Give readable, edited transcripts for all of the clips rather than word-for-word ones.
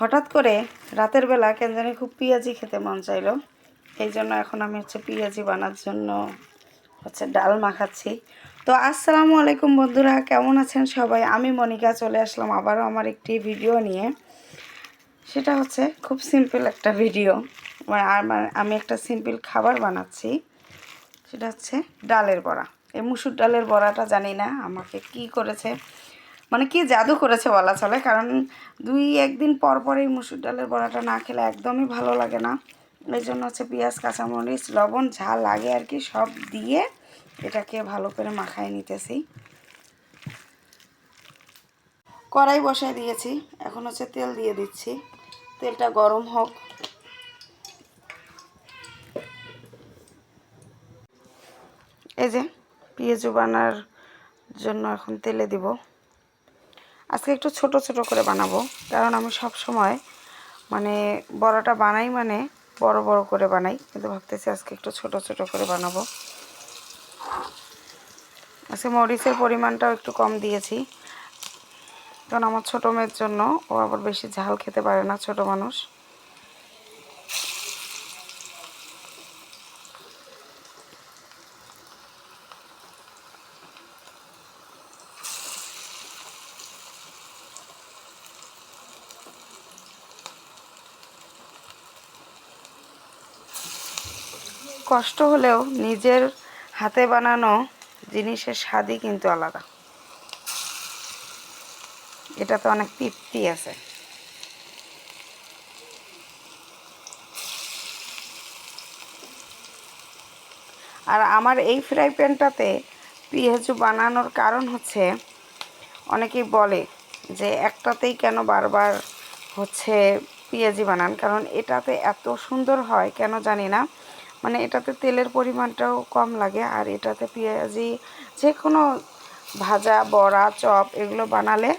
হঠাৎ করে রাতের বেলা কেন জানি খুব পেঁয়াজি খেতে মন চাইলো, এই জন্য এখন আমি পেঁয়াজি বানার জন্য ডাল মাখাচ্ছি। তো আসসালামু আলাইকুম বন্ধুরা, কেমন আছেন সবাই? আমি মনিকা চলে আসলাম আবারও আমার একটি ভিডিও নিয়ে। সেটা খুব সিম্পল একটা ভিডিও, আমি একটা সিম্পল খাবার বানাচ্ছি। সেটা ডালের বড়া। এই মুসুর ডালের বড়াটা জানি না আমাকে কি করেছে, কি জাদু করেছে বলা চলে, কারণ দুই একদিন পর পর এই মুসুর ডালের বড়াটা না খেলে একদমই ভালো লাগে না। এই জন্য পেঁয়াজ, কাঁচামরিচ, লবণ ঝাল লাগে আর কি সব দিয়ে এটাকে ভালো করে মাখায় নিতেছি। কড়াই বসায় দিয়েছি, এখন তেল দিয়ে দিচ্ছি। তেলটা গরম হোক। এই যে পেঁয়াজু বানার জন্য এখন তেলে দিব। আজকে একটু ছোট ছোট করে বানাবো, কারণ আমি সব সময় বড়াটা বানাই বড় বড় করে বানাই, কিন্তু ভাবতেছি আজকে একটু ছোট ছোট করে বানাবো। আজকে মরিচের পরিমাণটাও একটু কম দিয়েছি, কারণ আমার ছোটো মেয়ের জন্য, ও আবার বেশি ঝাল খেতে পারে না, ছোট মানুষ। কষ্ট হলেও নিজের হাতে বানানো জিনিসের স্বাদই কিন্তু আলাদা, এটাতে অনেক তৃপ্তি আছে। আর আমার এই ফ্রাই প্যানটাতে পেঁয়াজু বানানোর কারণ অনেকেই বলে যে একটাতেই কেন বারবার পেঁয়াজি বানান, কারণ এটাতে এত সুন্দর হয় কেন জানি না। এটাতে তেলের পরিমাণটাও কম লাগে, আর এটাতে পেঁয়াজি যে কোনো ভাজা, বড়া, চপ এগুলো বানালে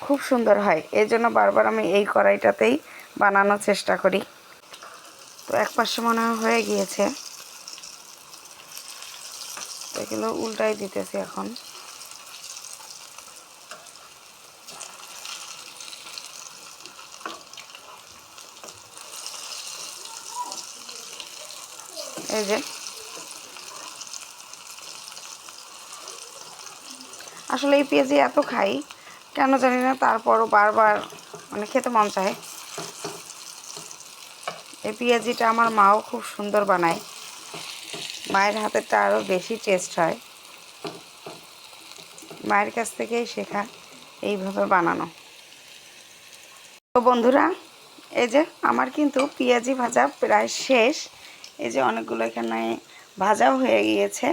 খুব সুন্দর হয়। এই জন্য বারবার আমি এই কড়াইটাতেই বানানোর চেষ্টা করি। তো এক পাশে মনে হয়ে গিয়েছে, এগুলো উল্টাই দিতেছি এখন। এই যে আসলে এই পেঁয়াজি এত খাই কেন জানি না, তারপরও বারবার খেতে মন চায়। এই পেঁয়াজিটা আমার মাও খুব সুন্দর বানায়, মায়ের হাতেরটা আরও বেশি টেস্ট হয়। মায়ের কাছ থেকেই শেখা এইভাবে বানানো। তো বন্ধুরা, এই যে আমার কিন্তু পেঁয়াজি ভাজা প্রায় শেষ। এই যে অনেকগুলো এখানে ভাজাও হয়ে গিয়েছে,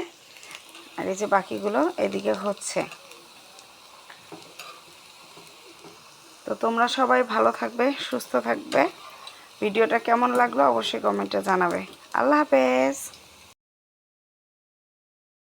আর এই যে বাকিগুলো এদিকে হচ্ছে। তো তোমরা সবাই ভালো থাকবে, সুস্থ থাকবে। ভিডিওটা কেমন লাগলো অবশ্যই কমেন্টে জানাবে। আল্লাহ হাফেজ।